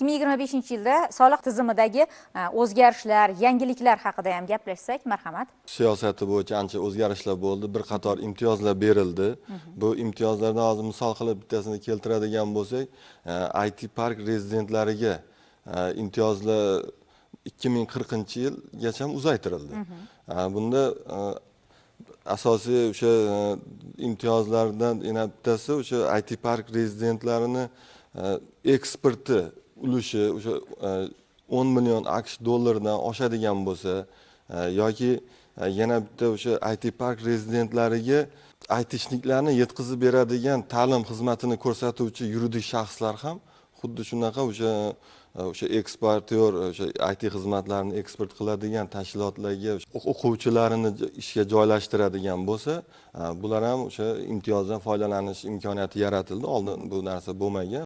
2025-yilda soliq tizimidagi o'zgarishlar, yangiliklar haqida ham gaplashsak, marhamat. Siyosati bo'yicha ancha o'zgarishlar bo'ldi, bir qator imtiyozlar berildi. Bu imtiyozlardan hozir misol qilib bittasini keltiradigan bo'lsak, IT park rezidentlariga imtiyozlar 2040-yilgacha uzaytirildi. Bunda asosiy o'sha imtiyozlardan yana bittasi o'sha IT park rezidentlarini eksporti ulushi o'sha 10 million AQSh dollaridan oshadigan bo'lsa yoki yana bitta o'sha IT park rezidentlariga aytishliklarni yetkazib beradigan ta'lim xizmatini ko'rsatuvchi yuridik shaxslar ham xuddi shunaqa o'sha eksportyor o'sha IT xizmatlarini eksport qiladigan tashkilotlarga o'quvchilarini ishga joylashtiradigan bo'lsa, bular ham o'sha imtiyozdan foydalanish imkoniyati yaratildi. Oldin bu narsa bo'lmagan.